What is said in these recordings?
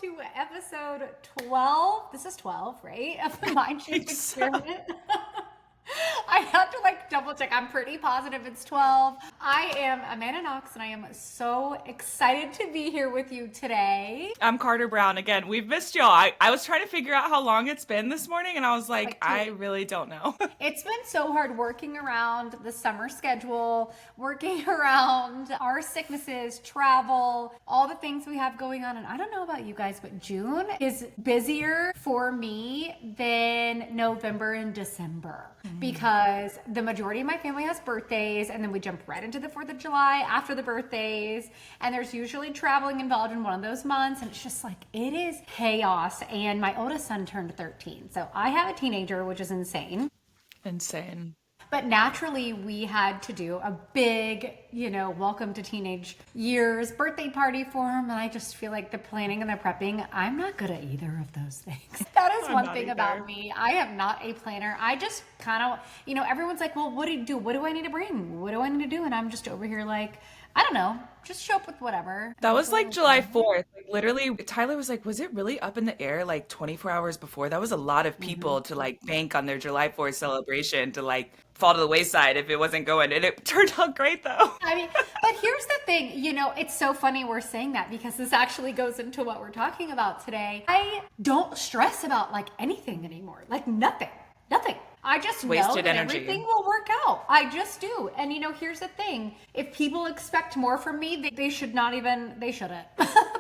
to episode 12. This is 12, right? Of the Mind Shape Experiment. I have to double check. I'm pretty positive it's 12. I am Amanda Knox and I am so excited to be here with you today. I'm Carter Brown again. We've missed y'all. I was trying to figure out how long it's been this morning and I was like I really don't know. It's been so hard working around the summer schedule, working around our sicknesses, travel, all the things we have going on. And I don't know about you guys, but June is busier for me than November and December because the majority of my family has birthdays and then we jump right into the 4th of July after the birthdays. And there's usually traveling involved in one of those months. And it's just it is chaos. And my oldest son turned 13. So I have a teenager, which is insane. Insane. But naturally, we had to do a big, welcome to teenage years birthday party for him. And I just feel like the planning and the prepping, I'm not good at either of those things. That is one thing about me. I am not a planner. I just kind of, everyone's like, well, what do you do? What do I need to bring? What do I need to do? And I'm just over here I don't know, just show up with whatever. That was July 4th. Literally, Tyler was like, was it really up in the air 24 hours before? That was a lot of people to bank on their July 4th celebration to fall to the wayside if it wasn't going. And it turned out great though. I mean, but here's the thing, it's so funny we're saying that because this actually goes into what we're talking about today. I don't stress about anything anymore, nothing. I just know that everything will work out. I just do. And here's the thing. If people expect more from me, they shouldn't.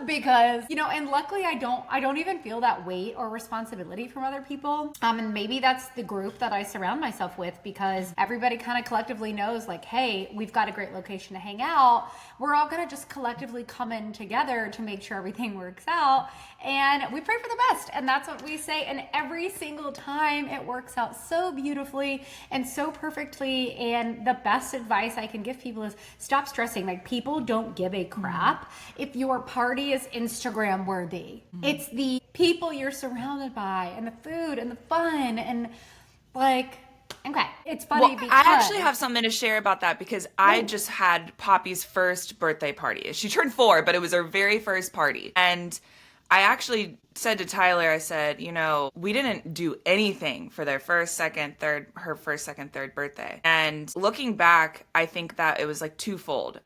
Because, and luckily I don't even feel that weight or responsibility from other people. And maybe that's the group that I surround myself with because everybody kind of collectively knows hey, we've got a great location to hang out. We're all going to just collectively come in together to make sure everything works out. And we pray for the best. And that's what we say. And every single time it works out so beautifully and so perfectly. And the best advice I can give people is stop stressing. People don't give a crap if your party is Instagram worthy. It's the people you're surrounded by and the food and the fun and okay, it's funny because I actually have something to share about that because I just had Poppy's first birthday party. She turned 4, but it was her very first party. And I actually said to Tyler, I said, we didn't do anything for their her first, second, third birthday. And looking back, I think that it was twofold.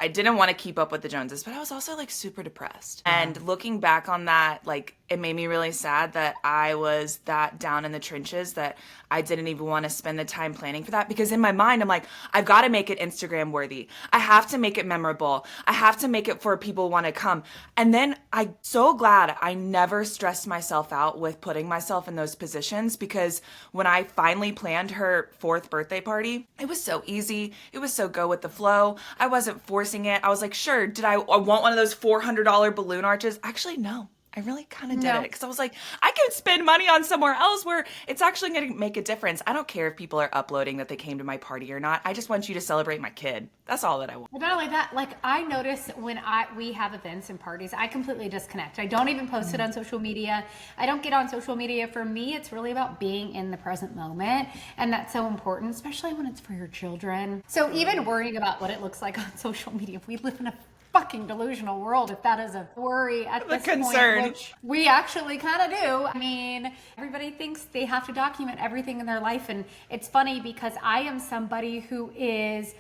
I didn't want to keep up with the Joneses, but I was also super depressed. Yeah. And looking back on that, it made me really sad that I was that down in the trenches that I didn't even want to spend the time planning for that because in my mind, I'm I've got to make it Instagram worthy. I have to make it memorable. I have to make it for people who want to come. And then I'm so glad I never stressed myself out with putting myself in those positions because when I finally planned her 4th birthday party, it was so easy. It was so go with the flow. I wasn't forcing it. I was sure, did I want one of those $400 balloon arches? Actually, no. I really kind of did it because I was I could spend money on somewhere else where it's actually going to make a difference. I don't care if people are uploading that they came to my party or not. I just want you to celebrate my kid. That's all that I want. Well, not only that, I notice when we have events and parties, I completely disconnect. I don't even post it on social media. I don't get on social media. For me, it's really about being in the present moment. And that's so important, especially when it's for your children. So even worrying about what it looks like on social media, we live in a fucking delusional world if that is a worry at this point, which we actually kind of do. I mean, everybody thinks they have to document everything in their life, and it's funny because I am somebody who is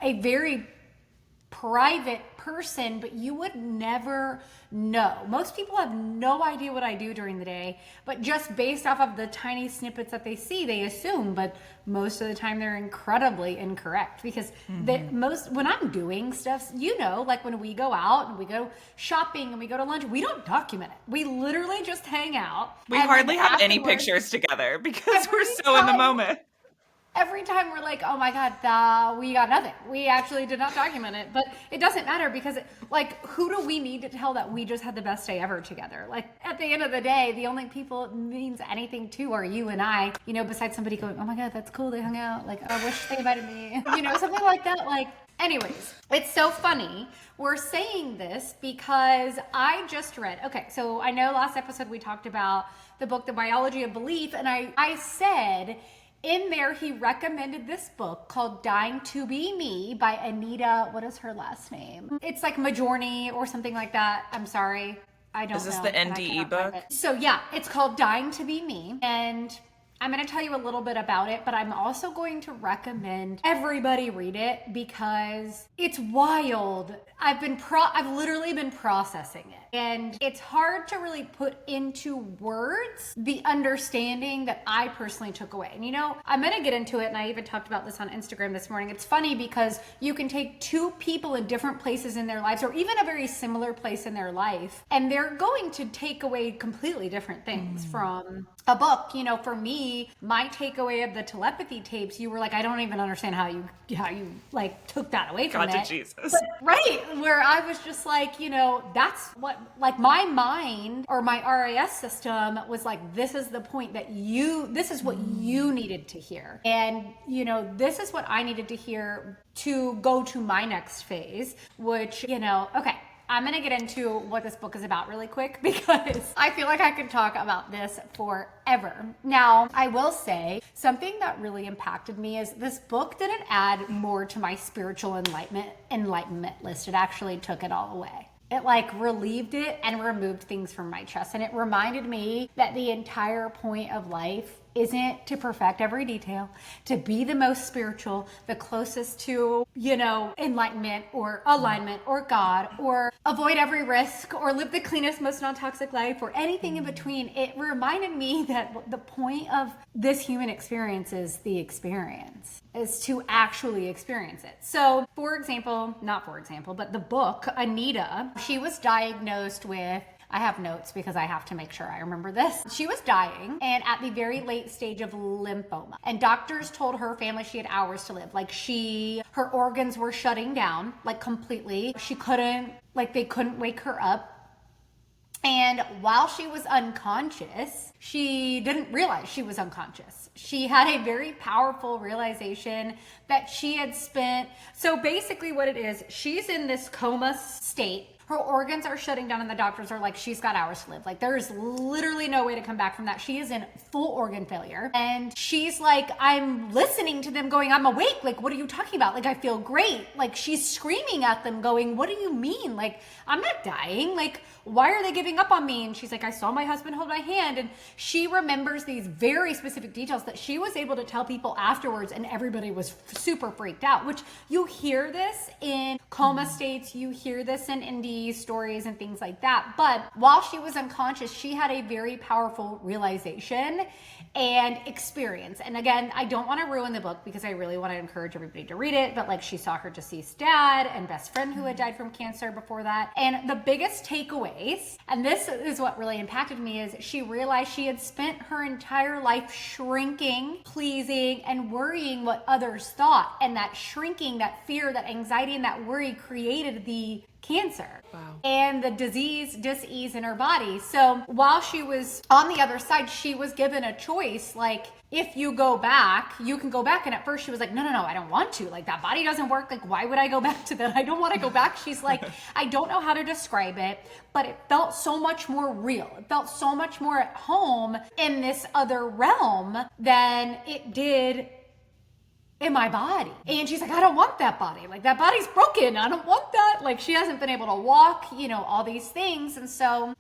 a very private person, but you would never know. Most people have no idea what I do during the day, but just based off of the tiny snippets that they see, they assume, but most of the time they're incredibly incorrect because when I'm doing stuff, when we go out and we go shopping and we go to lunch, we don't document it. We literally just hang out. We hardly have any pictures together because we're so in the moment. Every time we're oh my God, we got nothing. We actually did not document it, but it doesn't matter because who do we need to tell that we just had the best day ever together? At the end of the day, the only people it means anything to are you and I, besides somebody going, oh my God, that's cool. They hung out. I wish they invited me, something like that. Anyways, it's so funny. We're saying this because I just read, so I know last episode we talked about the book, The Biology of Belief. And I said, in there, he recommended this book called Dying to Be Me by Anita, what is her last name? It's Majorny or something like that. I'm sorry. I don't know. Is this the and I NDE cannot book? find it. So yeah, it's called Dying to Be Me. And I'm going to tell you a little bit about it, but I'm also going to recommend everybody read it because it's wild. I've literally been processing it. And it's hard to really put into words the understanding that I personally took away. And I'm going to get into it, and I even talked about this on Instagram this morning. It's funny because you can take two people in different places in their lives, or even a very similar place in their life, and they're going to take away completely different things from a book. For me, my takeaway of the telepathy tapes, you were like, I don't even understand how you like took that away from God it. to Jesus. But, right, where I was just like, that's what, like, my mind or my RAS system was like, this is the point that this is what you needed to hear. And, this is what I needed to hear to go to my next phase, which, okay. I'm going to get into what this book is about really quick because I feel like I could talk about this forever. Now, I will say something that really impacted me is this book didn't add more to my spiritual enlightenment list. It actually took it all away. It relieved it and removed things from my chest. And it reminded me that the entire point of life isn't to perfect every detail, to be the most spiritual, the closest to, enlightenment or alignment or God, or avoid every risk, or live the cleanest, most non-toxic life, or anything in between. It reminded me that the point of this human experience is to actually experience it. So, but the book, Anita, she was diagnosed with, I have notes because I have to make sure I remember this. She was dying and at the very late stage of lymphoma. And doctors told her family she had hours to live. Her organs were shutting down, completely. They couldn't wake her up. And while she was unconscious, she didn't realize she was unconscious. She had a very powerful realization that she had spent. So basically what it is, she's in this coma state. Her organs are shutting down and the doctors are like, she's got hours to live. There's literally no way to come back from that. She is in full organ failure. And she's like, I'm listening to them going, I'm awake. What are you talking about? I feel great. She's screaming at them going, what do you mean? I'm not dying. Why are they giving up on me? And she's like, I saw my husband hold my hand. And she remembers these very specific details that she was able to tell people afterwards. And everybody was super freaked out, which you hear this in coma states. You hear this in NDE stories and things like that. But while she was unconscious, she had a very powerful realization and experience. And again, I don't want to ruin the book because I really want to encourage everybody to read it. But she saw her deceased dad and best friend who had died from cancer before that. And the biggest takeaways, and this is what really impacted me, is she realized she had spent her entire life shrinking, pleasing, and worrying what others thought. And that shrinking, that fear, that anxiety, and that worry created the cancer. Wow. And the dis-ease in her body. So while she was on the other side, she was given a choice. If you go back, you can go back. And at first she was like, no, I don't want to. That body doesn't work. Why would I go back to that? I don't want to go back. She's like, I don't know how to describe it, but it felt so much more real. It felt so much more at home in this other realm than it did in my body. And she's like, I don't want that body. That body's broken. I don't want that. She hasn't been able to walk, all these things. And so,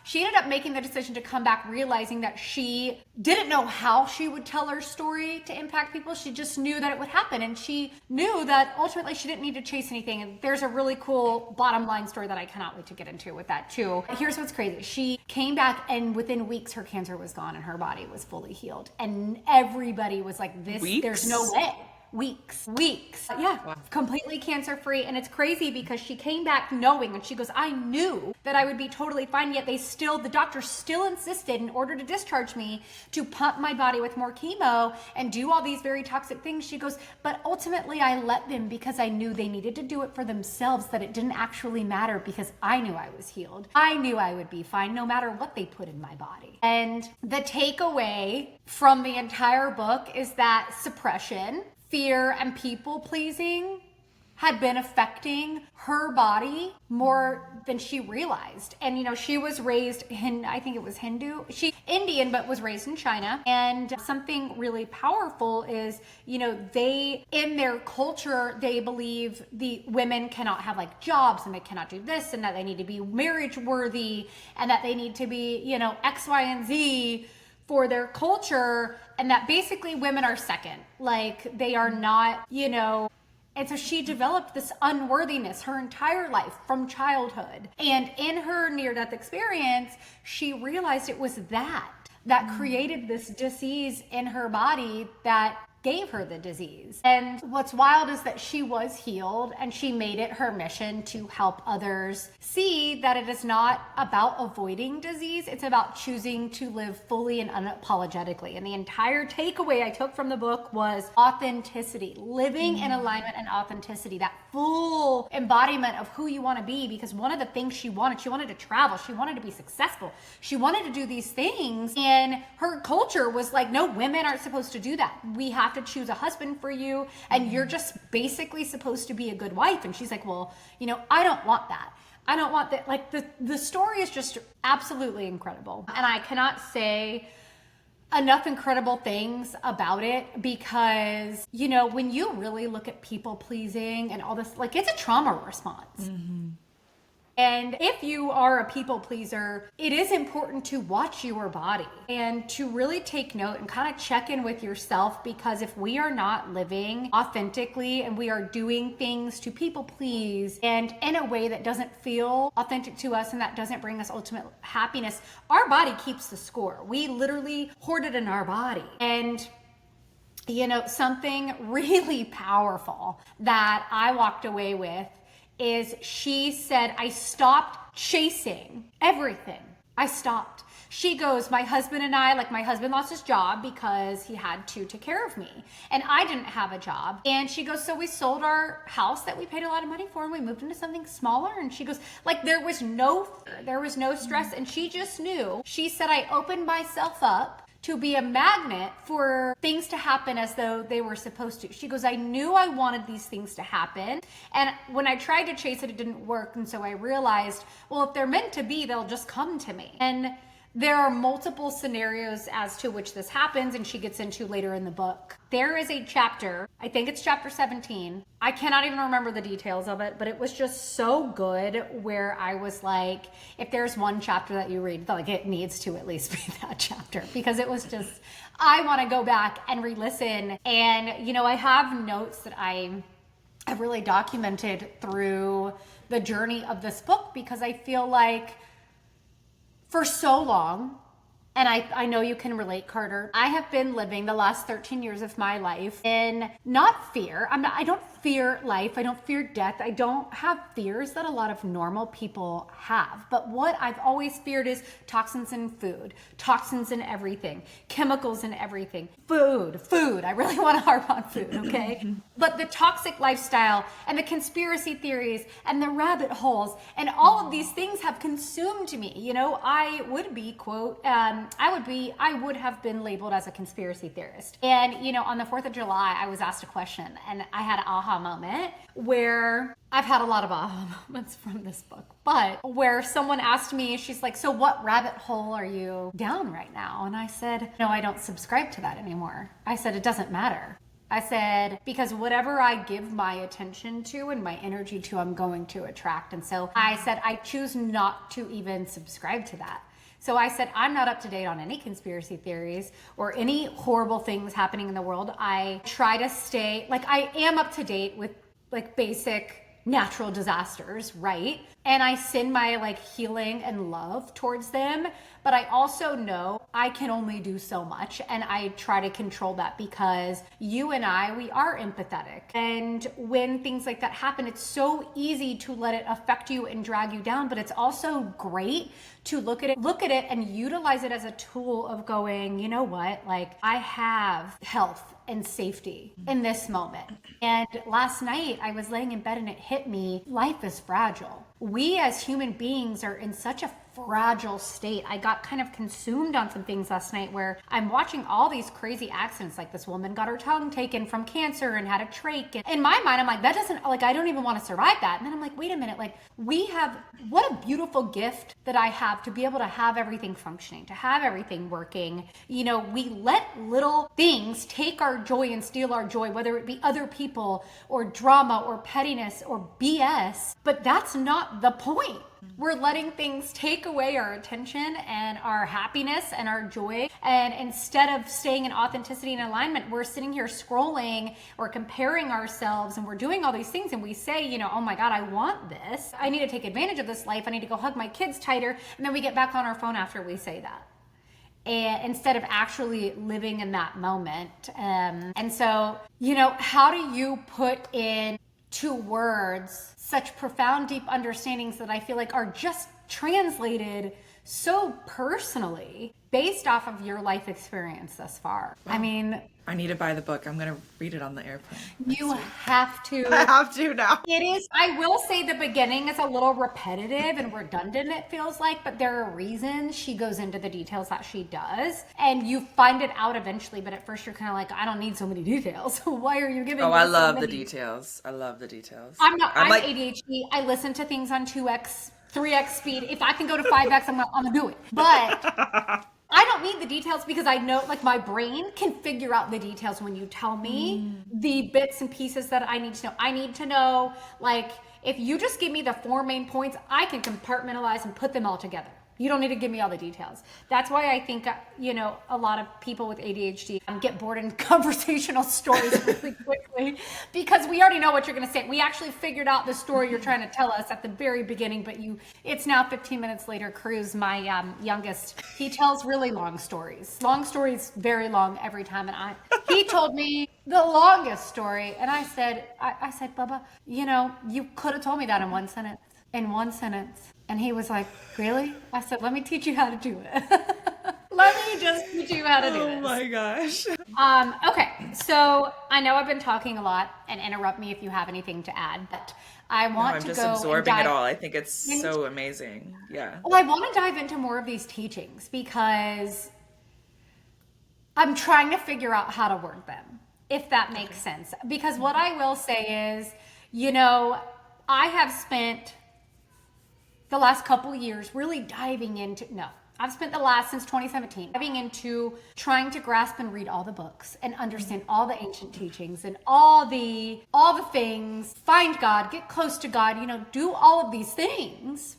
she ended up making the decision to come back, realizing that she didn't know how she would tell her story to impact people. She just knew that it would happen. And she knew that ultimately she didn't need to chase anything. And there's a really cool bottom line story that I cannot wait to get into with that too. Here's what's crazy. She came back and within weeks, her cancer was gone and her body was fully healed. And everybody was like, there's no way. Weeks. Yeah. Wow. Completely cancer free. And it's crazy because she came back knowing, and she goes, I knew that I would be totally fine. Yet the doctor still insisted in order to discharge me to pump my body with more chemo and do all these very toxic things. She goes, but ultimately I let them because I knew they needed to do it for themselves, that it didn't actually matter because I knew I was healed. I knew I would be fine no matter what they put in my body. And the takeaway from the entire book is that suppression, fear, and people pleasing had been affecting her body more than she realized. And, you know, she was raised in, I think it was Hindu. She Indian, but was raised in China. And something really powerful is, you know, they, in their culture, they believe the women cannot have like jobs and they cannot do this and that they need to be marriage worthy and that they need to be, you know, X, Y, and Z for their culture, and that basically women are second. Like they are not, you know. And so she developed this unworthiness her entire life from childhood. And in her near-death experience, she realized it was that created this disease in her body that gave her the disease. And what's wild is that she was healed and she made it her mission to help others see that it is not about avoiding disease. It's about choosing to live fully and unapologetically. And the entire takeaway I took from the book was authenticity, living in alignment and authenticity, that full embodiment of who you want to be. Because one of the things she wanted to travel, she wanted to be successful, she wanted to do these things. And her culture was like, no, women aren't supposed to do that. We have to choose a husband for you and you're just basically supposed to be a good wife. And she's like, well, you know, I don't want that. I don't want that. Like the story is just absolutely incredible. And I cannot say enough incredible things about it because, you know, when you really look at people pleasing and all this, like it's a trauma response. And if you are a people pleaser, it is important to watch your body and to really take note and kind of check in with yourself, because if we are not living authentically and we are doing things to people please and in a way that doesn't feel authentic to us and that doesn't bring us ultimate happiness, our body keeps the score. We literally hoard it in our body. And you know, something really powerful that I walked away with is she said, I stopped chasing everything. I stopped. She goes, my husband and I, like my husband lost his job because he had to take care of me and I didn't have a job. And she goes, so we sold our house that we paid a lot of money for and we moved into something smaller. And she goes, like there was no stress. And she just knew. She said, I opened myself up to be a magnet for things to happen as though they were supposed to. She goes, I knew I wanted these things to happen. And when I tried to chase it, it didn't work. And so I realized, well, if they're meant to be, they'll just come to me. And there are multiple scenarios as to which this happens, and she gets into later in the book. There is a chapter, I think it's chapter 17. I cannot even remember the details of it, but it was just so good where I was like, if there's one chapter that you read, like it needs to at least be that chapter, because it was just, I want to go back and re-listen. And, you know, I have notes that I have really documented through the journey of this book, because I feel like for so long, and I know you can relate, Carter, I have been living the last 13 years of my life in not fear. I don't fear life. I don't fear death. I don't have fears that a lot of normal people have. But what I've always feared is toxins in food, toxins in everything, chemicals in everything, food. I really want to harp on food, okay? But the toxic lifestyle and the conspiracy theories and the rabbit holes and all of these things have consumed me. You know, I would be, quote, I would have been labeled as a conspiracy theorist. And, you know, on the 4th of July, I was asked a question and I had an aha moment where I've had a lot of aha moments from this book, but where someone asked me, she's like, so what rabbit hole are you down right now? And I said, no, I don't subscribe to that anymore. I said, it doesn't matter. I said, because whatever I give my attention to and my energy to, I'm going to attract. And so I said, I choose not to even subscribe to that. So I said, I'm not up to date on any conspiracy theories or any horrible things happening in the world. I try to stay, like I am up to date with like basic natural disasters, right? And I send my like healing and love towards them. But I also know I can only do so much, and I try to control that because you and I, we are empathetic. And when things like that happen, it's so easy to let it affect you and drag you down, but it's also great to look at it and utilize it as a tool of going, you know what, like I have health and safety in this moment. And last night I was laying in bed and it hit me, life is fragile. We as human beings are in such a fragile state. I got kind of consumed on some things last night where I'm watching all these crazy accidents. Like this woman got her tongue taken from cancer and had a trach. And in my mind, I'm like, that doesn't, like, I don't even want to survive that. And then I'm like, wait a minute, like we have, what a beautiful gift that I have to be able to have everything functioning, to have everything working. You know, we let little things take our joy and steal our joy, whether it be other people or drama or pettiness or BS, but that's not the point. We're letting things take away our attention and our happiness and our joy. And instead of staying in authenticity and alignment, we're sitting here scrolling or comparing ourselves, and we're doing all these things. And we say, you know, oh my God, I want this. I need to take advantage of this life. I need to go hug my kids tighter. And then we get back on our phone after we say that, and instead of actually living in that moment. And so, you know, how do you put in to words such profound, deep understandings that I feel like are just translated so personally based off of your life experience thus far? Wow. I mean, I need to buy the book. I'm going to read it on the airplane. You have to. I have to now. It is. I will say the beginning is a little repetitive and redundant, it feels like, but there are reasons she goes into the details that she does. And you find it out eventually, but at first you're kind of like, I don't need so many details. Why are you giving me I so love many? the details. I love the details. I'm like ADHD. I listen to things on 2x, 3x speed. If I can go to 5x, I'm gonna do it. But I don't need the details because I know, like, my brain can figure out the details when you tell me the bits and pieces that I need to know. I need to know, like, if you just give me the 4 main points, I can compartmentalize and put them all together. You don't need to give me all the details. That's why I think, you know, a lot of people with ADHD get bored in conversational stories really quickly because we already know what you're going to say. We actually figured out the story you're trying to tell us at the very beginning, but it's now 15 minutes later. Cruz, my youngest, he tells really long stories. Long stories, very long every time. And he told me the longest story. And I said, Bubba, you know, you could have told me that in one sentence. And he was like, really? I said, let me teach you how to do it. Let me just teach you how to do this. Oh my gosh. Okay, so I know I've been talking a lot, and interrupt me if you have anything to add, but I want to go. I'm just absorbing it all. I think it's so amazing. Yeah. Well, I want to dive into more of these teachings because I'm trying to figure out how to word them, if that makes sense. Because what I will say is, you know, I have spent the last couple of years really diving into, I've spent since 2017, diving into trying to grasp and read all the books and understand all the ancient teachings and all the things, find God, get close to God, you know, do all of these things.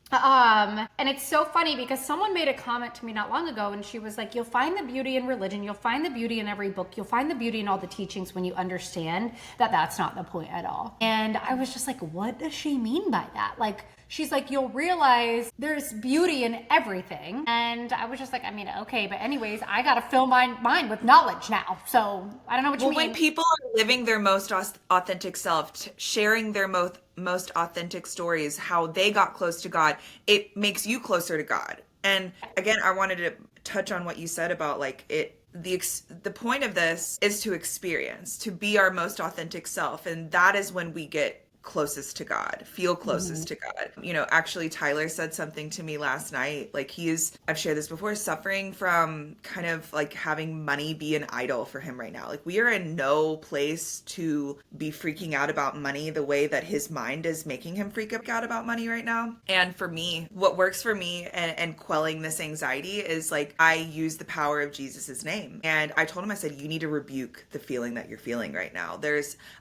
And it's so funny because someone made a comment to me not long ago and she was like, you'll find the beauty in religion. You'll find the beauty in every book. You'll find the beauty in all the teachings when you understand that that's not the point at all. And I was just like, what does she mean by that? Like, she's like, you'll realize there's beauty in everything. And I was just like, I mean, okay, but anyways, I got to fill my mind with knowledge now. So I don't know what you mean. When people are living their most authentic self, sharing their most authentic stories, how they got close to God, it makes you closer to God. And again, I wanted to touch on what you said about like the point of this is to experience, to be our most authentic self. And that is when we get closest to God, feel closest to God. You know, actually Tyler said something to me last night, like I've shared this before, suffering from kind of like having money be an idol for him right now. Like we are in no place to be freaking out about money the way that his mind is making him freak out about money right now. And for me, what works for me and quelling this anxiety is like, I use the power of Jesus's name. And I told him, I said, you need to rebuke the feeling that you're feeling right now.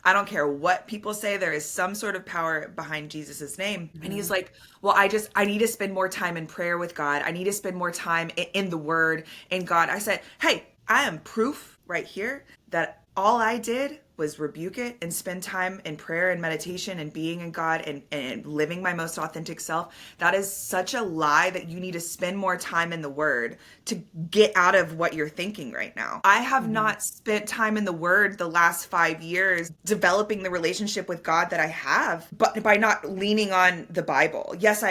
I don't care what people say, there is some sort of power behind Jesus's name. And he's like, well, I need to spend more time in prayer with God. I need to spend more time in the word and God. I said, hey, I am proof right here that all I did was rebuke it and spend time in prayer and meditation and being in God and living my most authentic self. That is such a lie that you need to spend more time in the word to get out of what you're thinking right now. I have not spent time in the word the last 5 years developing the relationship with God that I have, but by not leaning on the Bible. Yes,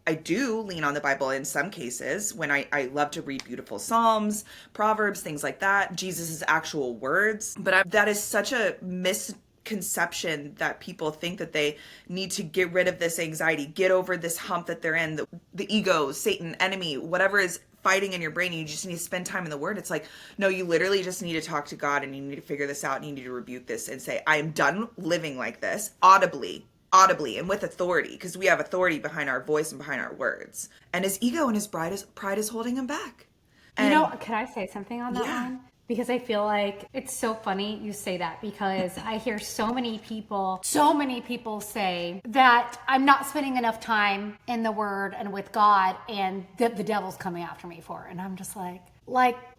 I do lean on the Bible in some cases when I love to read beautiful Psalms, Proverbs, things like that, Jesus's actual words. But that is such a conception that people think that they need to get rid of this anxiety, get over this hump that they're in, the ego, Satan, enemy, whatever is fighting in your brain, and you just need to spend time in the Word. It's like, no, you literally just need to talk to God, and you need to figure this out, and you need to rebuke this and say, I am done living like this, audibly and with authority, because we have authority behind our voice and behind our words. And his ego and his pride is holding him back. And, can I say something on that one? Because I feel like it's so funny you say that, because I hear so many people say that I'm not spending enough time in the Word and with God, and that the devil's coming after me for it. And I'm just like,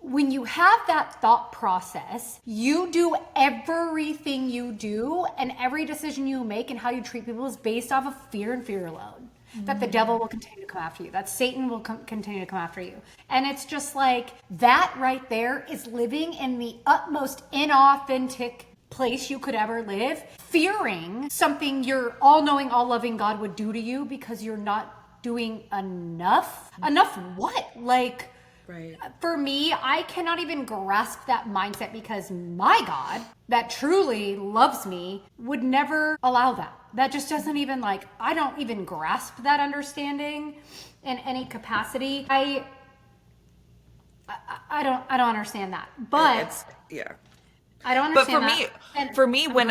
when you have that thought process, you do everything you do, and every decision you make and how you treat people is based off of fear and fear alone. That the devil will continue to come after you, that Satan will continue to come after you. And it's just like, that right there is living in the utmost inauthentic place you could ever live, fearing something your all-knowing, all-loving God would do to you because you're not doing enough. Enough what? Like, right. For me, I cannot even grasp that mindset, because my God, that truly loves me, would never allow that. That just doesn't even, I don't even grasp that understanding in any capacity. I don't understand that. But I don't understand that. For me, when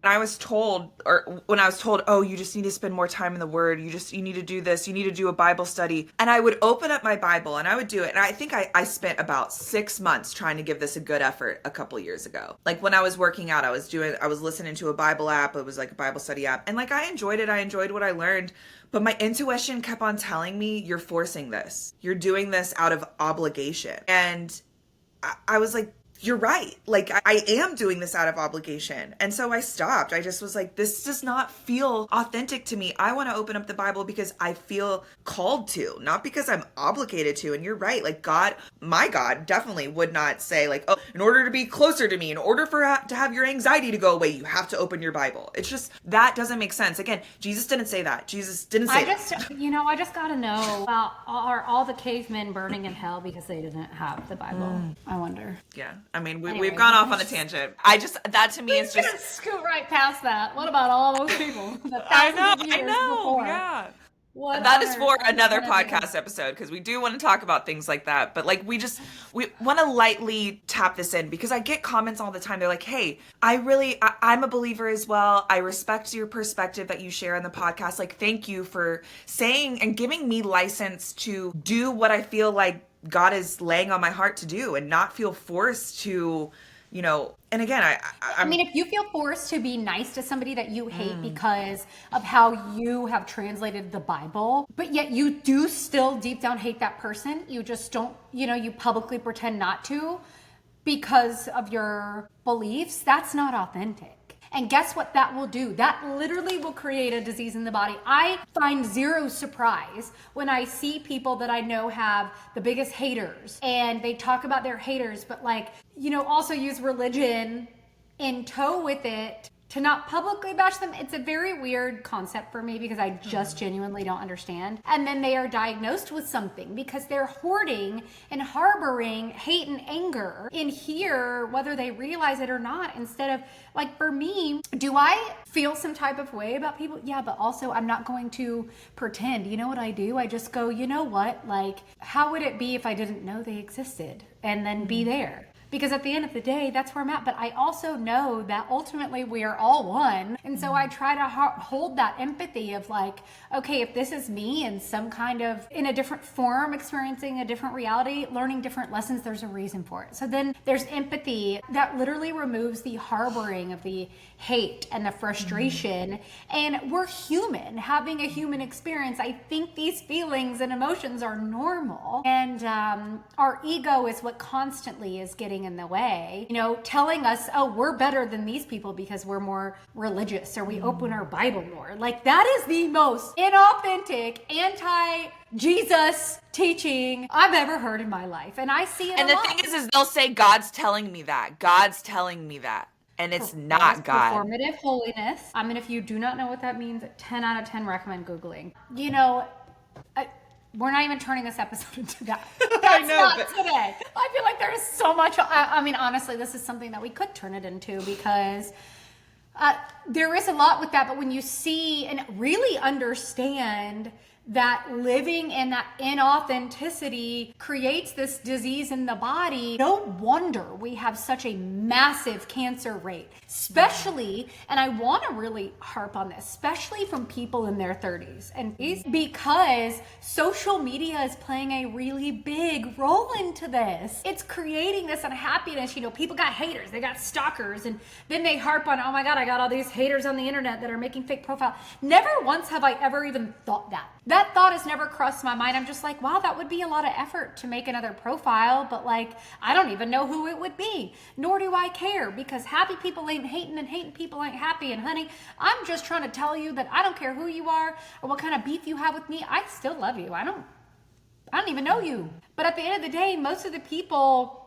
I was told, oh, you just need to spend more time in the Word, you need to do this, you need to do a Bible study. And I would open up my Bible and I would do it. And I think I spent about 6 months trying to give this a good effort a couple years ago. Like when I was working out, I was listening to a Bible app. It was like a Bible study app. And I enjoyed it. I enjoyed what I learned. But my intuition kept on telling me, you're forcing this. You're doing this out of obligation. And I was like, you're right. I am doing this out of obligation. And so I stopped. I just was like, this does not feel authentic to me. I want to open up the Bible because I feel called to, not because I'm obligated to. And you're right. My God definitely would not say oh, in order to be closer to me, in order to have your anxiety to go away, you have to open your Bible. It's just, that doesn't make sense. Again, Jesus didn't say that. Jesus didn't say that. I just got to know about, are all the cavemen burning in hell because they didn't have the Bible? I wonder. Yeah. I mean, we've gone off on a tangent. That to me is just scoot right past that. What about all those people? I know. Yeah. That is for another podcast episode, because we do want to talk about things like that. But we want to lightly tap this in, because I get comments all the time. They're like, hey, I'm a believer as well. I respect your perspective that you share on the podcast. Thank you for saying and giving me license to do what I feel like God is laying on my heart to do, and not feel forced to, and again, I mean, if you feel forced to be nice to somebody that you hate because of how you have translated the Bible, but yet you do still deep down hate that person, you just don't, you publicly pretend not to because of your beliefs, that's not authentic. And guess what that will do? That literally will create a disease in the body. I find zero surprise when I see people that I know have the biggest haters, and they talk about their haters, but also use religion in tow with it to not publicly bash them. It's a very weird concept for me, because I just genuinely don't understand. And then they are diagnosed with something because they're hoarding and harboring hate and anger in here, whether they realize it or not. Instead of, for me, do I feel some type of way about people? Yeah, but also I'm not going to pretend. You know what I do? I just go, you know what? How would it be if I didn't know they existed? And then be there. Because at the end of the day, that's where I'm at. But I also know that ultimately we are all one. And so I try to hold that empathy of okay, if this is me in some kind of, in a different form, experiencing a different reality, learning different lessons, there's a reason for it. So then there's empathy that literally removes the harboring of the hate and the frustration. And we're human, having a human experience. I think these feelings and emotions are normal. And our ego is what constantly is getting in the way, telling us, oh, we're better than these people because we're more religious, or we open our Bible more. That is the most inauthentic, anti-Jesus teaching I've ever heard in my life. And I see it and a the lot. thing is They'll say, God's telling me that. God's telling me that. And it's not God. Performative holiness. I mean, if you do not know what that means, 10 out of 10 recommend Googling. We're not even turning this episode into that. That's not today. I feel like there's so much. I mean, honestly, this is something that we could turn it into, because There is a lot with that, but when you see and really understand that living in that inauthenticity creates this disease in the body, no wonder we have such a massive cancer rate, especially, and I want to really harp on this, especially from people in their 30s and 40s, because social media is playing a really big role into this. It's creating this unhappiness. You know, people got haters, they got stalkers, and then they harp on, oh my God, I got all these haters on the internet that are making fake profiles. Never once have I ever even thought that. That thought has never crossed my mind. I'm just like, wow, that would be a lot of effort to make another profile, but like, I don't even know who it would be, nor do I care, because happy people ain't hating and hating people ain't happy. And honey, I'm just trying to tell you that I don't care who you are or what kind of beef you have with me. I still love you. I don't even know you. But at the end of the day, most of the people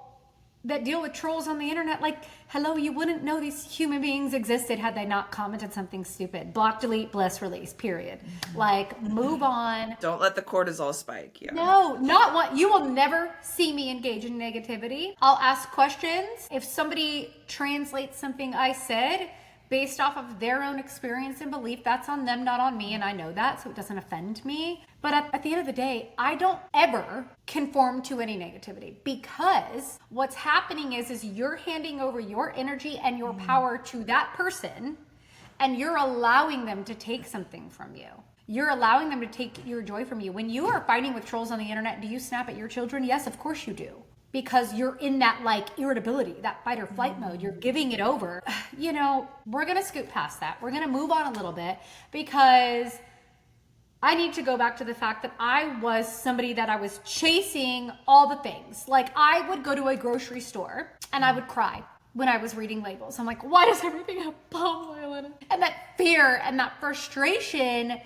that deal with trolls on the internet, like, hello, you wouldn't know these human beings existed had they not commented something stupid. Block, delete, bliss, release, period. Like, move on. Don't let the cortisol spike. Yeah. No, not one. You will never see me engage in negativity. I'll ask questions. If somebody translates something I said based off of their own experience and belief, that's on them, not on me, and I know that, so it doesn't offend me. But at the end of the day, I don't ever conform to any negativity, because what's happening is you're handing over your energy and your power to that person, and you're allowing them to take something from you. You're allowing them to take your joy from you. When you are fighting with trolls on the internet, do you snap at your children? Yes, of course you do. Because you're in that like irritability, that fight or flight mode, you're giving it over. You know, we're gonna scoot past that. We're gonna move on a little bit, because I need to go back to the fact that I was somebody that I was chasing all the things. Like, I would go to a grocery store and I would cry when I was reading labels. I'm like, why does everything have palm oil in it? And that fear and that frustration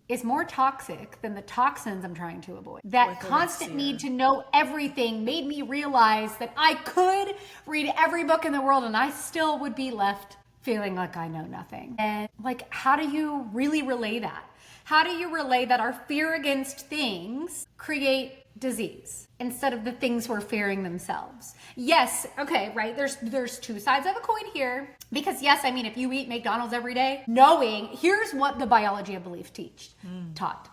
is more toxic than the toxins I'm trying to avoid. That constant need to know everything made me realize that I could read every book in the world and I still would be left feeling like I know nothing. And like, how do you really relay that? How do you relay that our fear against things create disease instead of the things we're fearing themselves? Yes, okay, right? There's two sides of a coin here. Because yes, I mean, if you eat McDonald's every day, knowing, here's what the biology of belief taught,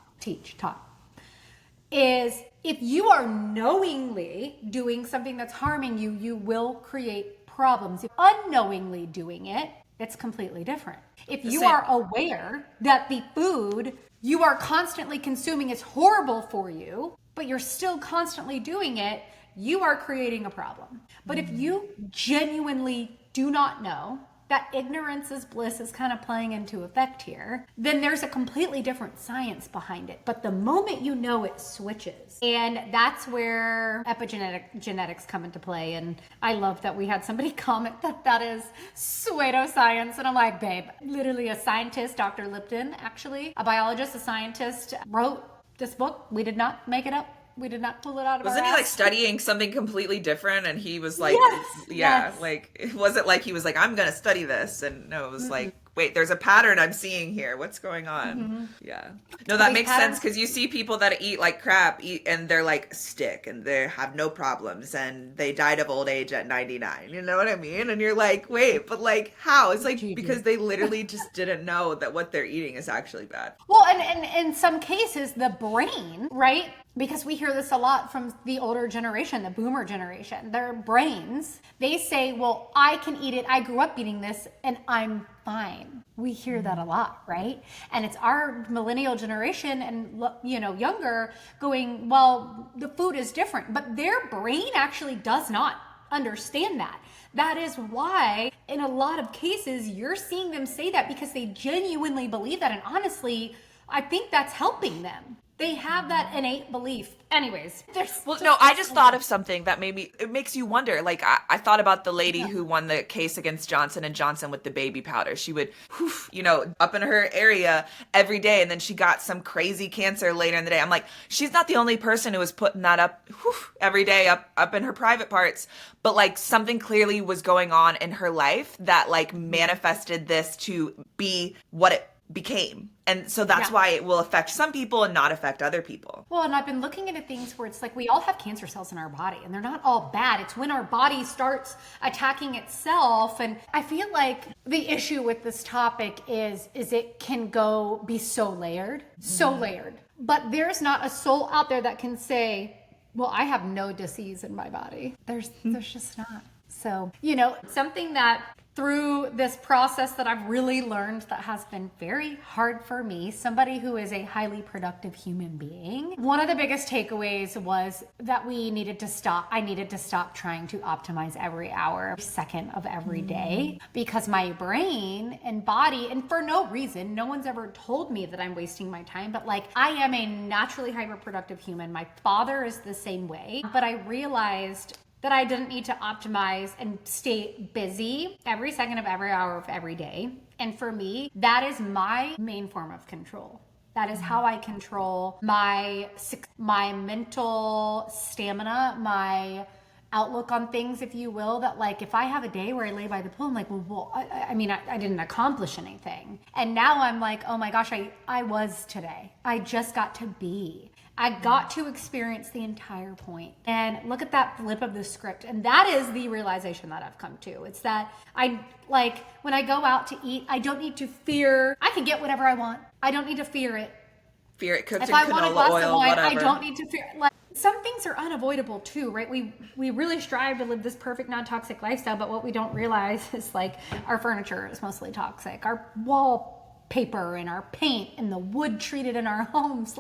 is if you are knowingly doing something that's harming you, you will create problems. If unknowingly doing it, it's completely different. If you are aware that the food you are constantly consuming is horrible for you, but you're still constantly doing it, you are creating a problem. But if you genuinely do not know, that ignorance is bliss is kind of playing into effect here, then there's a completely different science behind it. But the moment you know, it switches. And that's where epigenetics come into play. And I love that we had somebody comment that that is pseudoscience. And I'm like, babe, literally a scientist, Dr. Lipton, actually, a biologist, a scientist, wrote this book. We did not make it up. We did not pull it out of Wasn't our he ass. like studying something completely different and he was like, Yes. like, it wasn't like he was like, I'm going to study this. And no, it was like, wait, there's a pattern I'm seeing here. What's going on? Yeah. No, that makes sense, because you see people that eat like crap and they're like stick and they have no problems and they died of old age at 99. You know what I mean? And you're like, wait, but like how? It's like because they literally just didn't know that what they're eating is actually bad. Well, and in some cases, the brain, right? Because we hear this a lot from the older generation, the boomer generation, their brains, they say, well, I can eat it. I grew up eating this and I'm fine. We hear that a lot, right? And it's our millennial generation and, you know, younger going, well, the food is different, but their brain actually does not understand that. That is why in a lot of cases, you're seeing them say that because they genuinely believe that. And honestly, I think that's helping them. They have that innate belief. Anyways, I just thought of something that it makes you wonder. Like, I thought about the lady who won the case against Johnson & Johnson with the baby powder. She would, up in her area every day, and then she got some crazy cancer later in the day. I'm like, she's not the only person who was putting that up every day up in her private parts. But, like, something clearly was going on in her life that, like, manifested this to be what it became. And so that's why it will affect some people and not affect other people. Well, and I've been looking into things where it's like we all have cancer cells in our body and they're not all bad. It's when our body starts attacking itself. And I feel like the issue with this topic is it can be so layered, But there's not a soul out there that can say, well, I have no disease in my body. There's just not. So, something that through this process that I've really learned that has been very hard for me, somebody who is a highly productive human being, one of the biggest takeaways was that I needed to stop trying to optimize every hour, every second of every day, because my brain and body, and for no reason, no one's ever told me that I'm wasting my time, but like I am a naturally hyper productive human. My father is the same way, but I realized that I didn't need to optimize and stay busy every second of every hour of every day. And for me, that is my main form of control. That is how I control my mental stamina, my outlook on things, if you will, that like if I have a day where I lay by the pool, I'm like, I didn't accomplish anything. And now I'm like, oh my gosh, I was today. I just got to be. I got to experience the entire point. And look at that flip of the script. And that is the realization that I've come to. It's that when I go out to eat, I don't need to fear. I can get whatever I want. I don't need to fear it. Fear it cooked if in I want a canola glass oil, of wine, whatever. I don't need to fear. Like, some things are unavoidable too, right? We really strive to live this perfect non-toxic lifestyle, but what we don't realize is like our furniture is mostly toxic. Our wallpaper and our paint and the wood treated in our homes.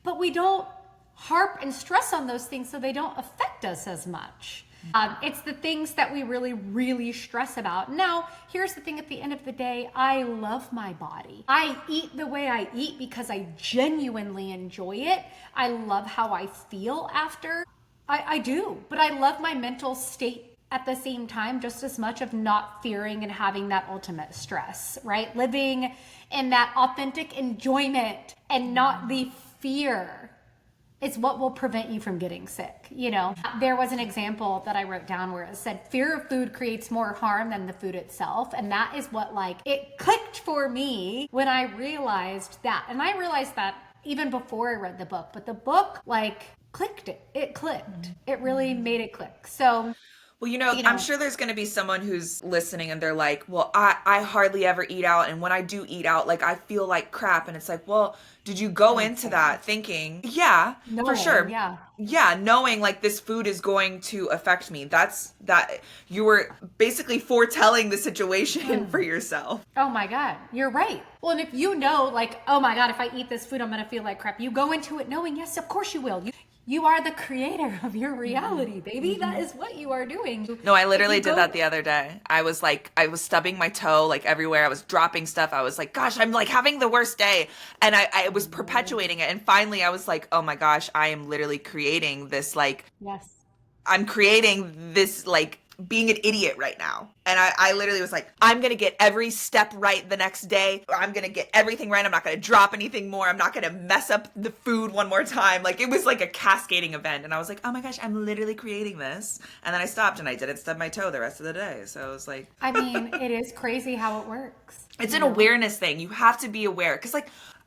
But we don't harp and stress on those things so they don't affect us as much. It's the things that we really, really stress about. Now, here's the thing at the end of the day, I love my body. I eat the way I eat because I genuinely enjoy it. I love how I feel after. I do, but I love my mental state at the same time, just as much of not fearing and having that ultimate stress, right? Living in that authentic enjoyment and not the fear is what will prevent you from getting sick. There was an example that I wrote down where it said, fear of food creates more harm than the food itself. And that is what it clicked for me when I realized that. And I realized that even before I read the book, but the book clicked it. It clicked. It really made it click. So, well, I'm sure there's going to be someone who's listening and they're like, well, I hardly ever eat out. And when I do eat out, I feel like crap. And it's like, well, did you go into that thinking, for sure. Yeah. Knowing this food is going to affect me. That you were basically foretelling the situation for yourself. Oh my God, you're right. Well, and if you know, oh my God, if I eat this food, I'm going to feel like crap. You go into it knowing, yes, of course you will. You are the creator of your reality, baby. That is what you are doing. No, I literally did that the other day. I was stubbing my toe everywhere. I was dropping stuff. I was like, gosh, I'm having the worst day. And I was perpetuating it. And finally I was like, oh my gosh, I am literally creating this yes. I'm creating this being an idiot right now. And I literally was like, I'm going to get every step right the next day. I'm going to get everything right. I'm not going to drop anything more. I'm not going to mess up the food one more time. It was a cascading event. And I was like, oh my gosh, I'm literally creating this. And then I stopped and I didn't stub my toe the rest of the day. So I was like, I mean, it is crazy how it works. It's an awareness thing. You have to be aware. Because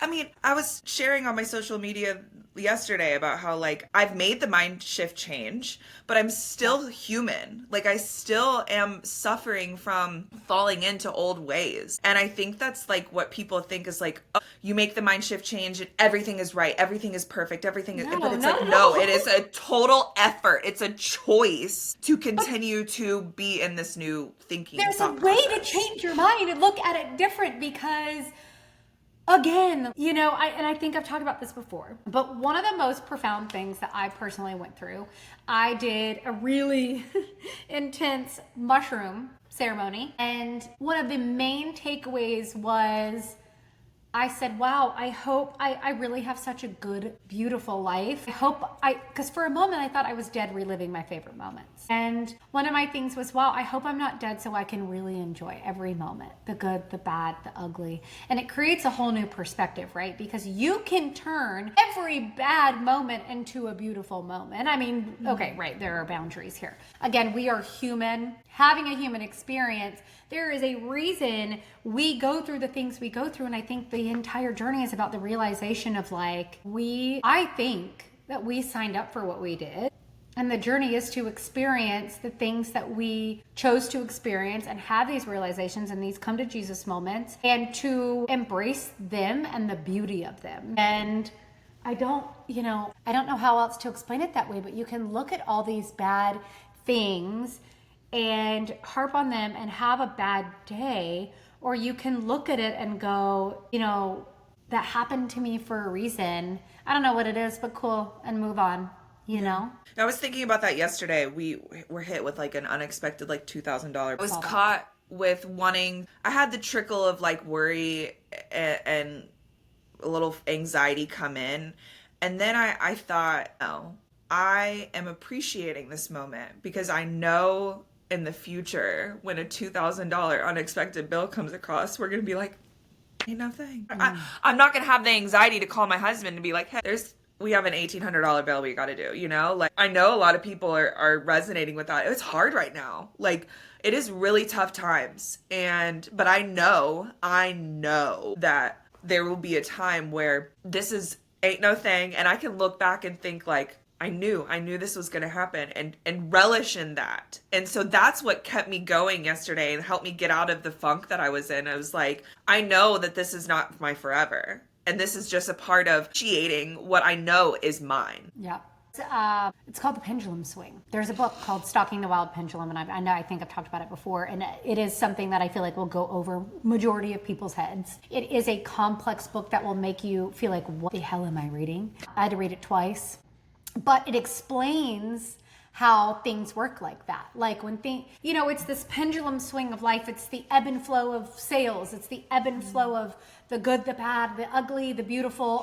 I was sharing on my social media yesterday about how I've made the mind shift change, but I'm still human. I still am suffering from falling into old ways. And I think that's what people think is oh, you make the mind shift change and everything is right. Everything is perfect. Everything is, but it's no, it is a total effort. It's a choice to continue to be in this new thinking. There's a way to change your mind and look at it different because again, I think I've talked about this before, but one of the most profound things that I personally went through, I did a really intense mushroom ceremony. And one of the main takeaways was I said, wow, I hope I really have such a good, beautiful life. Because for a moment I thought I was dead reliving my favorite moments. And one of my things was, wow, I hope I'm not dead so I can really enjoy every moment, the good, the bad, the ugly. And it creates a whole new perspective, right? Because you can turn every bad moment into a beautiful moment. I mean, okay, right, there are boundaries here. Again, we are human, having a human experience. There is a reason we go through the things we go through. And I think the entire journey is about the realization of like, I think that we signed up for what we did. And the journey is to experience the things that we chose to experience and have these realizations and these come to Jesus moments and to embrace them and the beauty of them. And I don't know how else to explain it that way, but you can look at all these bad things and harp on them and have a bad day, or you can look at it and go, that happened to me for a reason. I don't know what it is, but cool, and move on. I was thinking about that yesterday. We were hit with like an unexpected like $2,000. I was caught with I had the trickle of like worry and a little anxiety come in. And then I thought, I am appreciating this moment because I know in the future when a $2,000 unexpected bill comes across, we're going to be like, ain't nothing. I'm not going to have the anxiety to call my husband and be like, hey, we have an $1,800 bill we got to do, Like, I know a lot of people are resonating with that. It's hard right now. Like, it is really tough times. But I know that there will be a time where this ain't no thing. And I can look back and think like, I knew this was going to happen and relish in that. And so that's what kept me going yesterday and helped me get out of the funk that I was in. I was like, I know that this is not my forever. And this is just a part of appreciating what I know is mine. Yeah. It's called The Pendulum Swing. There's a book called Stalking the Wild Pendulum, and I think I've talked about it before, and it is something that I feel like will go over majority of people's heads. It is a complex book that will make you feel like, what the hell am I reading? I had to read it twice. But it explains how things work like that. Like when it's this pendulum swing of life. It's the ebb and flow of sales. It's the ebb and flow of the good, the bad, the ugly, the beautiful.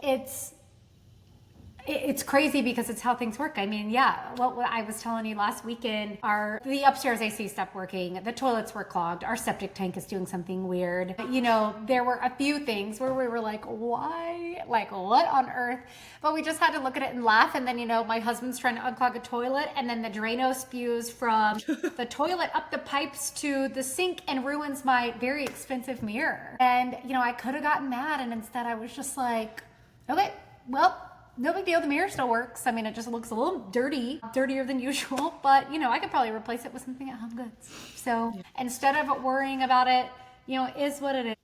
It's crazy because it's how things work. I mean, yeah, what I was telling you last weekend, the upstairs AC stopped working, the toilets were clogged, our septic tank is doing something weird. There were a few things where we were like, why? Like, what on earth? But we just had to look at it and laugh. And then, my husband's trying to unclog a toilet, and then the Drano spews from the toilet up the pipes to the sink and ruins my very expensive mirror. And, I could have gotten mad, and instead I was just like, okay, well, no big deal. The mirror still works. I mean, it just looks a little dirtier than usual, but I could probably replace it with something at Home Goods. So instead of worrying about it, it is what it is.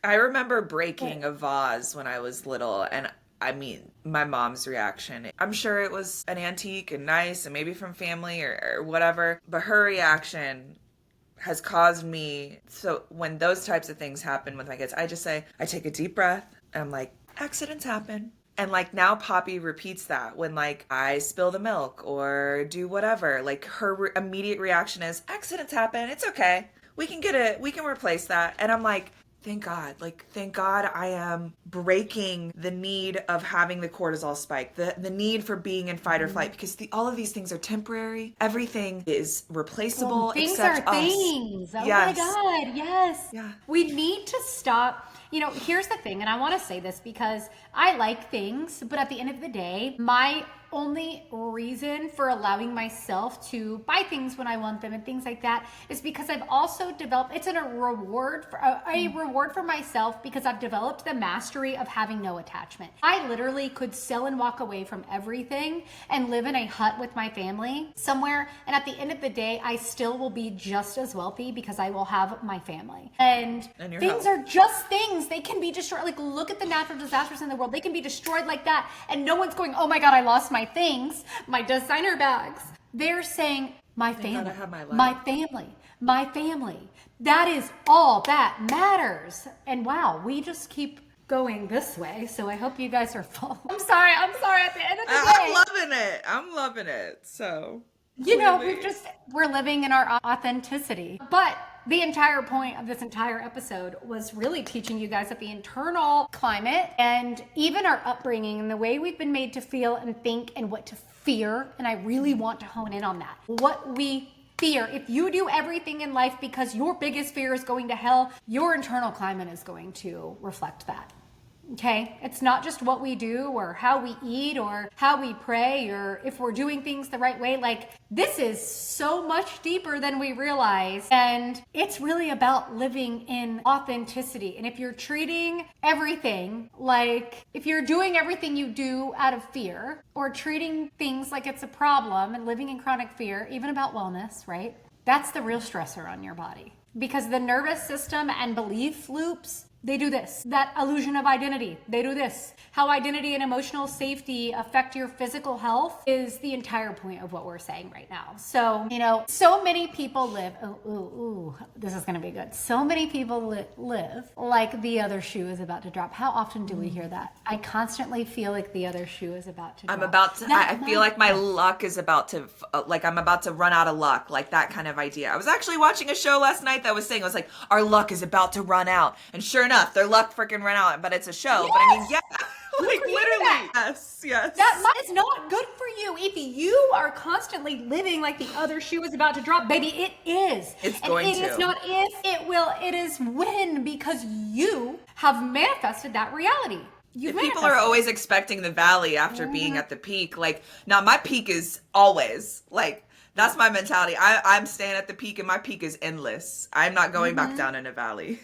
I remember breaking a vase when I was little, and I mean, my mom's reaction, I'm sure it was an antique and nice and maybe from family or whatever, but her reaction has caused me. So when those types of things happen with my kids, I just say, I take a deep breath and I'm like, accidents happen. And like now Poppy repeats that when like I spill the milk or do whatever, like her immediate reaction is accidents happen. It's okay. We can replace that. And I'm like, thank God I am breaking the need of having the cortisol spike, the need for being in fight or flight, because all of these things are temporary. Everything is replaceable. Well, things except are us. things. Oh Yes. my God. Yes. Yeah. We need to stop. Here's the thing, and I want to say this because I like things, but at the end of the day, my only reason for allowing myself to buy things when I want them and things like that is because I've also developed, it's a reward for myself because I've developed the mastery of having no attachment. I literally could sell and walk away from everything and live in a hut with my family somewhere, and at the end of the day, I still will be just as wealthy because I will have my family. And things are just things. They can be destroyed. Like, look at the natural disasters in the world. They can be destroyed like that, and no one's going, oh my God, I lost my things, my designer bags. They're saying, my family, my family. That is all that matters. And wow, we just keep going this way. So I hope you guys are full. I'm sorry. At the end of the day, I'm loving it. So, we're living in our authenticity. But the entire point of this entire episode was really teaching you guys that the internal climate and even our upbringing and the way we've been made to feel and think and what to fear. And I really want to hone in on that. What we fear. If you do everything in life because your biggest fear is going to hell, your internal climate is going to reflect that. Okay, it's not just what we do or how we eat or how we pray or if we're doing things the right way. Like, this is so much deeper than we realize. And it's really about living in authenticity. And if you're treating everything like, if you're doing everything you do out of fear or treating things like it's a problem and living in chronic fear, even about wellness, right? That's the real stressor on your body. Because the nervous system and belief loops, they do this. That illusion of identity, they do this. How identity and emotional safety affect your physical health is the entire point of what we're saying right now. So, so many people live, this is gonna be good. So many people live like the other shoe is about to drop. How often do we hear that? I constantly feel like the other shoe is about to drop. I feel like my luck is about to, like I'm about to run out of luck, like that kind of idea. I was actually watching a show last night that was saying, it was like, our luck is about to run out. And sure enough, their luck freaking ran out, but it's a show. Yes! But I mean, yeah, like literally, yes. That is not good for you. If you are constantly living like the other shoe is about to drop, baby, it is. It's going to. It is not if, it will. It is when, because you have manifested that reality. People are always expecting the valley after being at the peak. Like, now my peak is always, like, that's my mentality. I'm staying at the peak and my peak is endless. I'm not going back down in a valley.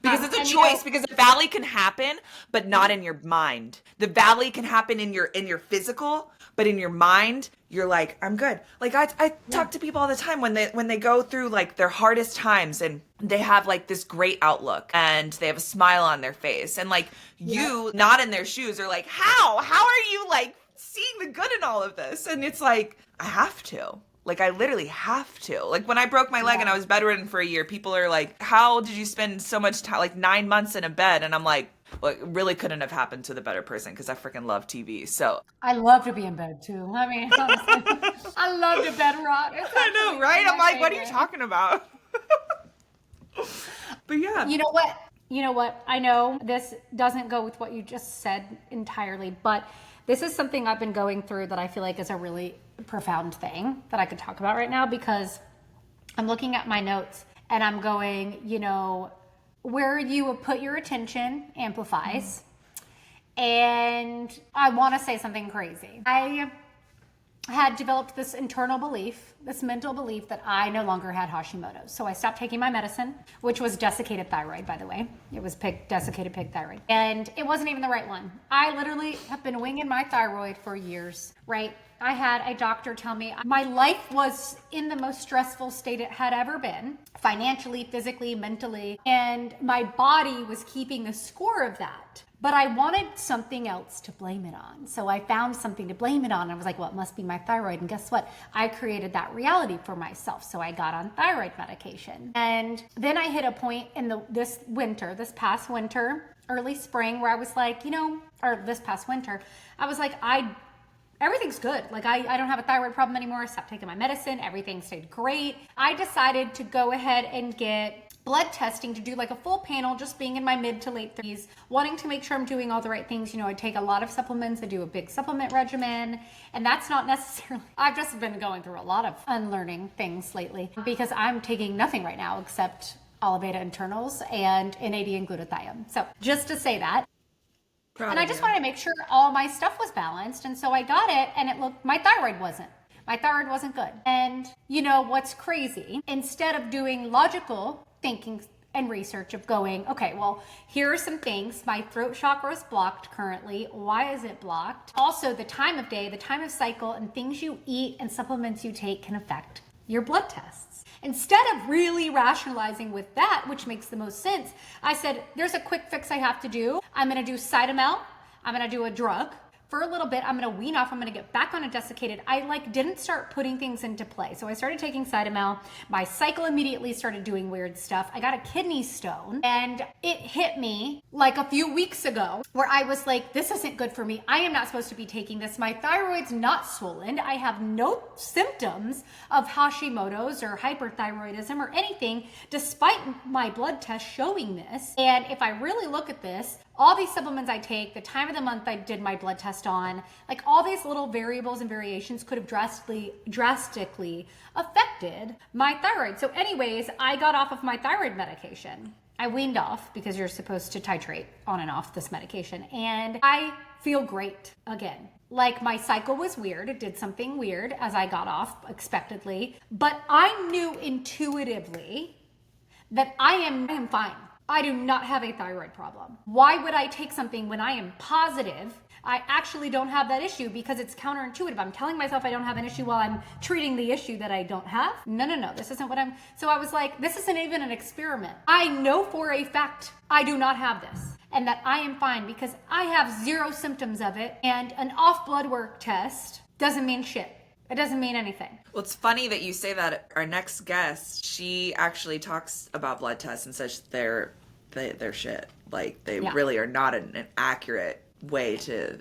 Because it's a choice, because the valley can happen, but not in your mind. The valley can happen in your physical, but in your mind, you're like, I'm good. Like I talk to people all the time when they go through like their hardest times and they have like this great outlook and they have a smile on their face. And like you, not in their shoes, are like, how are you like seeing the good in all of this? And it's like, I have to. Like, I literally have to. Like, when I broke my leg and I was bedridden for a year, people are like, how did you spend so much time, like 9 months in a bed? And I'm like, well, it really couldn't have happened to the better person because I freaking love TV. So I love to be in bed too. I mean, honestly, I love to bed rot. I know, right? I'm like, what are you talking about? But yeah. You know what? I know this doesn't go with what you just said entirely, but this is something I've been going through that I feel like is a really profound thing that I could talk about right now, because I'm looking at my notes and I'm going, where you put your attention amplifies. And I want to say something crazy. I had developed this internal belief, this mental belief that I no longer had Hashimoto's. So I stopped taking my medicine, which was desiccated thyroid, by the way. It was desiccated pig thyroid. And it wasn't even the right one. I literally have been winging my thyroid for years, right? I had a doctor tell me my life was in the most stressful state it had ever been, financially, physically, mentally, and my body was keeping a score of that. But I wanted something else to blame it on. So I found something to blame it on. I was like, well, it must be my thyroid. And guess what? I created that reality for myself. So I got on thyroid medication. And then I hit a point in this past winter, early spring, where I was like, or this past winter, I was like, everything's good. Like I don't have a thyroid problem anymore. I stopped taking my medicine. Everything stayed great. I decided to go ahead and get blood testing to do like a full panel, just being in my mid to late 30s, wanting to make sure I'm doing all the right things. I take a lot of supplements. I do a big supplement regimen, and that's not necessarily, I've just been going through a lot of unlearning things lately because I'm taking nothing right now except Oliveta internals and NAD and glutathione. So just to say that. And I just wanted to make sure all my stuff was balanced. And so I got it, and my thyroid wasn't good. And what's crazy? Instead of doing logical thinking and research of going, okay, well, here are some things. My throat chakra is blocked currently. Why is it blocked? Also, the time of day, the time of cycle, and things you eat and supplements you take can affect your blood tests. Instead of really rationalizing with that, which makes the most sense, I said, there's a quick fix I have to do. I'm going to do Cytomel. I'm going to do a drug. For a little bit, I'm going to wean off. I'm going to get back on a desiccated. I didn't start putting things into play. So I started taking Cytomel. My cycle immediately started doing weird stuff. I got a kidney stone, and it hit me like a few weeks ago where I was like, this isn't good for me. I am not supposed to be taking this. My thyroid's not swollen. I have no symptoms of Hashimoto's or hyperthyroidism or anything, despite my blood test showing this. And if I really look at this, all these supplements I take, the time of the month I did my blood test on, like all these little variables and variations could have drastically affected my thyroid. So anyways, I got off of my thyroid medication. I weaned off because you're supposed to titrate on and off this medication. And I feel great again. Like my cycle was weird. It did something weird as I got off expectedly. But I knew intuitively that I am fine. I do not have a thyroid problem. Why would I take something when I am positive? I actually don't have that issue because it's counterintuitive. I'm telling myself I don't have an issue while I'm treating the issue that I don't have. No. This isn't what so I was like, this isn't even an experiment. I know for a fact I do not have this and that I am fine because I have zero symptoms of it, and an off blood work test doesn't mean shit. It doesn't mean anything. Well, it's funny that you say that. Our next guest, she actually talks about blood tests and says they're shit. Like they really are not an accurate way to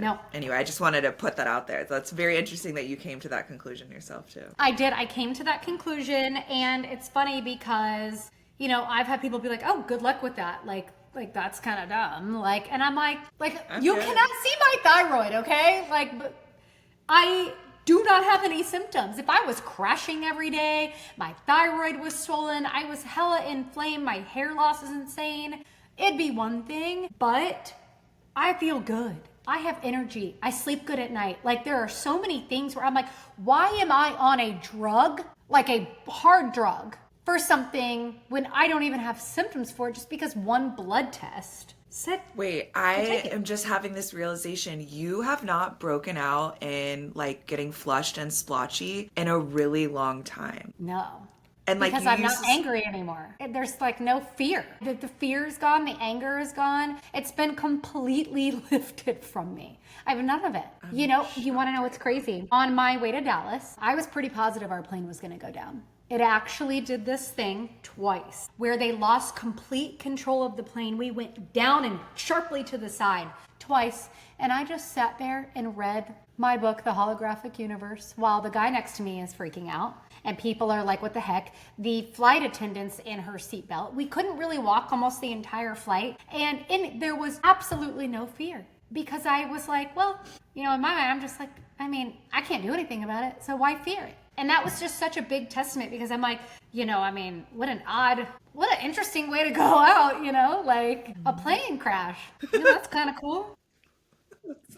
no. Anyway, I just wanted to put that out there. That's very interesting that you came to that conclusion yourself too. I did. I came to that conclusion, and it's funny because, you know, I've had people be like, "Oh, good luck with that." Like that's kind of dumb. Like, and I'm like, you cannot see my thyroid, okay? Like, but I do not have any symptoms. If I was crashing every day, my thyroid was swollen, I was hella inflamed, my hair loss is insane, it'd be one thing, but I feel good. I have energy. I sleep good at night. Like, there are so many things where I'm like, why am I on a drug, like a hard drug, for something when I don't even have symptoms for it just because one blood test said. Wait, I am just having this realization. You have not broken out in like getting flushed and splotchy in a really long time. No. And like, because I'm not angry anymore. There's like no fear. The fear is gone. The anger is gone. It's been completely lifted from me. I have none of it. You know, you want to know what's crazy? On my way to Dallas, I was pretty positive our plane was going to go down. It actually did this thing twice where they lost complete control of the plane. We went down and sharply to the side twice. And I just sat there and read my book, The Holographic Universe, while the guy next to me is freaking out. And people are like, what the heck? The flight attendant's in her seatbelt. We couldn't really walk almost the entire flight. And there was absolutely no fear because I was like, well, you know, in my mind, I'm just like, I mean, I can't do anything about it. So why fear it? And that was just such a big testament because I'm like, you know, I mean, what an interesting way to go out, you know, like a plane crash. You know, that's kind of cool.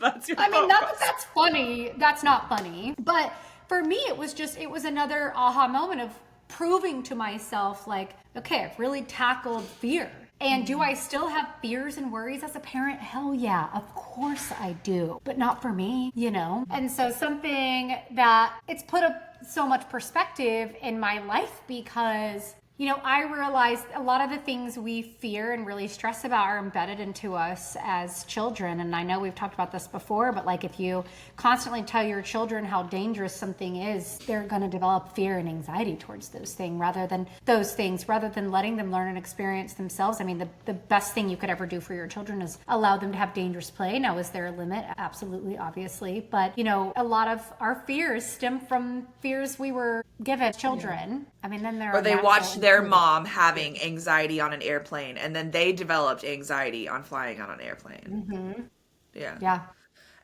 I mean, not that that's funny. That's not funny. But for me, it was another aha moment of proving to myself, like, okay, I've really tackled fear. And do I still have fears and worries as a parent? Hell yeah, of course I do, but not for me, you know? And so something that it's put so much perspective in my life because, you know, I realized a lot of the things we fear and really stress about are embedded into us as children. And I know we've talked about this before, but like if you constantly tell your children how dangerous something is, they're going to develop fear and anxiety towards those things rather than letting them learn and experience themselves. I mean, the best thing you could ever do for your children is allow them to have dangerous play. Now, is there a limit? Absolutely, obviously. But, you know, a lot of our fears stem from fears we were given as children. Yeah. I mean, then there are they watched their mom having anxiety on an airplane, and then they developed anxiety on flying on an airplane. Mm-hmm. Yeah.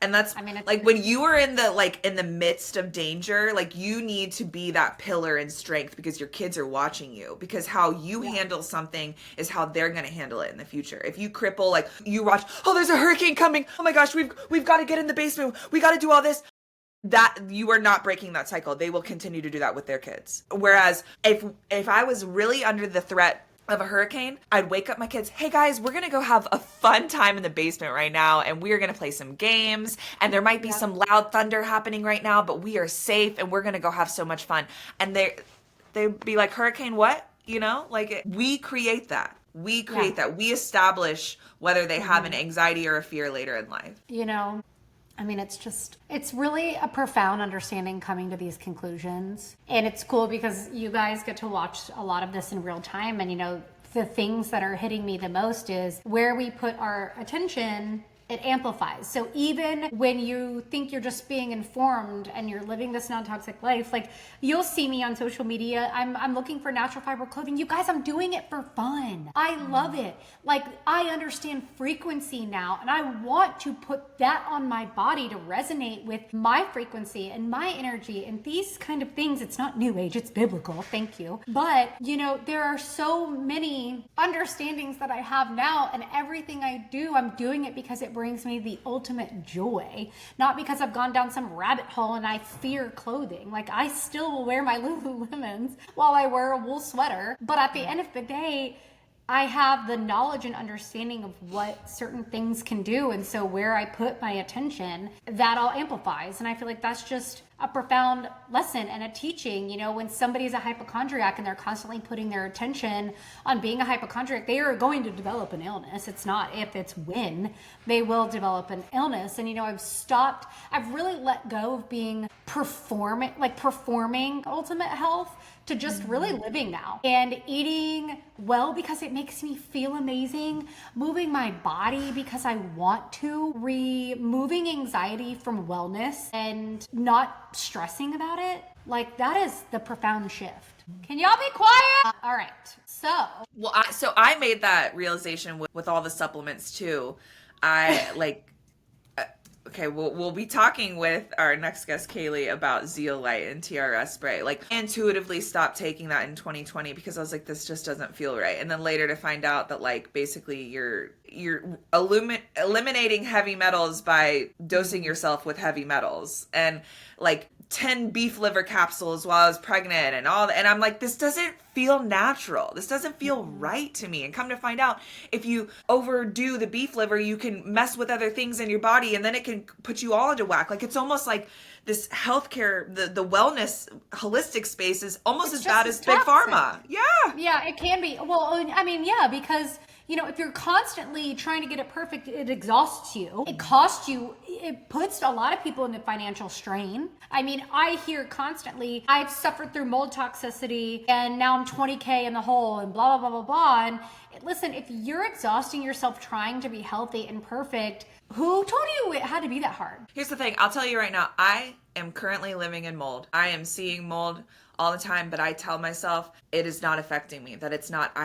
And that's, I mean, like when you are in the midst of danger, like you need to be that pillar and strength because your kids are watching you, because how you handle something is how they're going to handle it in the future. If you cripple, like you watch, oh, there's a hurricane coming. Oh my gosh, we've got to get in the basement. We got to do all this. That you are not breaking that cycle. They will continue to do that with their kids. Whereas if I was really under the threat of a hurricane, I'd wake up my kids, hey guys, we're going to go have a fun time in the basement right now, and we're going to play some games, and there might be some loud thunder happening right now, but we are safe and we're going to go have so much fun. And they'd be like, hurricane what? You know, like we create that. We create that. We establish whether they have an anxiety or a fear later in life. You know, I mean, it's really a profound understanding coming to these conclusions. And it's cool because you guys get to watch a lot of this in real time. And, you know, the things that are hitting me the most is where we put our attention it amplifies. So even when you think you're just being informed and you're living this non-toxic life, like you'll see me on social media. I'm looking for natural fiber clothing. You guys, I'm doing it for fun. I love it. Like I understand frequency now, and I want to put that on my body to resonate with my frequency and my energy and these kind of things. It's not new age, it's biblical. Thank you. But you know, there are so many understandings that I have now, and everything I do, I'm doing it because it brings me the ultimate joy, not because I've gone down some rabbit hole and I fear clothing. Like I still will wear my Lululemons while I wear a wool sweater, but at the end of the day, I have the knowledge and understanding of what certain things can do. And so where I put my attention, that all amplifies. And I feel like that's just a profound lesson and a teaching. You know, when somebody's a hypochondriac and they're constantly putting their attention on being a hypochondriac, they are going to develop an illness. It's not if, it's when they will develop an illness. And, you know, I've really let go of being performing ultimate health to just really living now and eating well because it makes me feel amazing, moving my body because I want to, removing anxiety from wellness and not stressing about it. Like that is the profound shift. Can y'all be quiet? All right. So I made that realization with all the supplements too. I like, okay, we'll be talking with our next guest, Kaylee, about Zeolite and TRS spray. Like, I intuitively stopped taking that in 2020 because I was like, this just doesn't feel right. And then later to find out that, like, basically you're eliminating heavy metals by dosing yourself with heavy metals. And, like, 10 beef liver capsules while I was pregnant and all that. And I'm like, this doesn't feel natural. This doesn't feel right to me. And come to find out, if you overdo the beef liver, you can mess with other things in your body and then it can put you all into whack. Like it's almost like this healthcare, the wellness holistic space is almost as bad as big pharma. Yeah. Yeah, it can be. Well, I mean, yeah, because you know, if you're constantly trying to get it perfect, it exhausts you. It costs you. It puts a lot of people into financial strain. I mean, I hear constantly, I've suffered through mold toxicity and now I'm 20K in the hole and blah, blah, blah, blah, blah. And listen, if you're exhausting yourself trying to be healthy and perfect, who told you it had to be that hard? Here's the thing. I'll tell you right now, I am currently living in mold. I am seeing mold all the time, but I tell myself it is not affecting me, that it's not,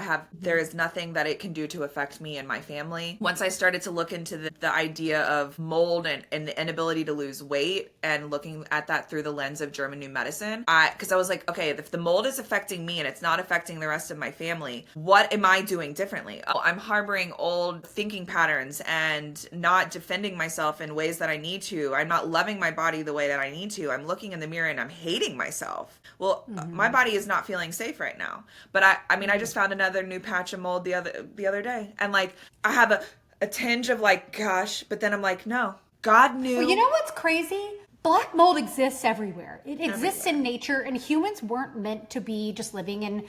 there is nothing that it can do to affect me and my family. Once I started to look into the idea of mold and the inability to lose weight and looking at that through the lens of German new medicine, because I was like, okay, if the mold is affecting me and it's not affecting the rest of my family, what am I doing differently? Oh, I'm harboring old thinking patterns and not defending myself in ways that I need to. I'm not loving my body the way that I need to. I'm looking in the mirror and I'm hating myself. Well, my body is not feeling safe right now. But I mean, I just found another new patch of mold the other day. And like, I have a tinge of like, gosh, but then I'm like, no, God knew. Well, you know what's crazy? Black mold exists everywhere. It exists in nature, and humans weren't meant to be just living in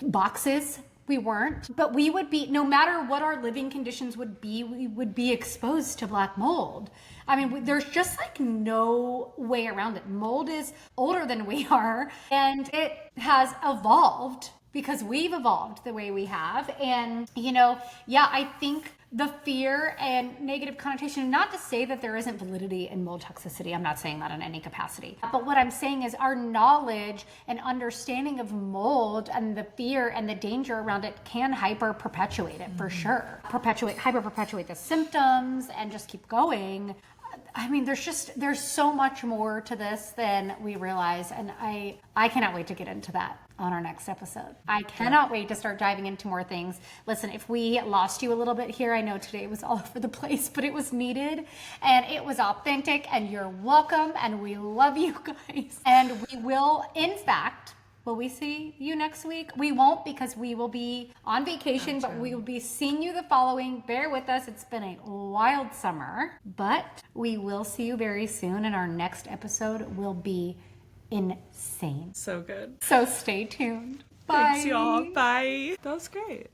boxes. We weren't, but we would be, no matter what our living conditions would be, we would be exposed to black mold. I mean, there's just like no way around it. Mold is older than we are, and it has evolved because we've evolved the way we have. And, you know, yeah, I think the fear and negative connotation, not to say that there isn't validity in mold toxicity. I'm not saying that in any capacity. But what I'm saying is our knowledge and understanding of mold and the fear and the danger around it can hyper perpetuate it for sure. Hyper perpetuate the symptoms and just keep going. I mean, there's so much more to this than we realize. And I cannot wait to get into that on our next episode. I cannot wait to start diving into more things. Listen, if we lost you a little bit here, I know today was all over the place, but it was needed and it was authentic, and you're welcome, and we love you guys. And we will, in fact, will we see you next week? We won't, because we will be on vacation, but we will be seeing you the following. Bear with us. It's been a wild summer, but we will see you very soon. And our next episode will be insane. So good. So stay tuned. Bye. Thanks, y'all. Bye. That was great.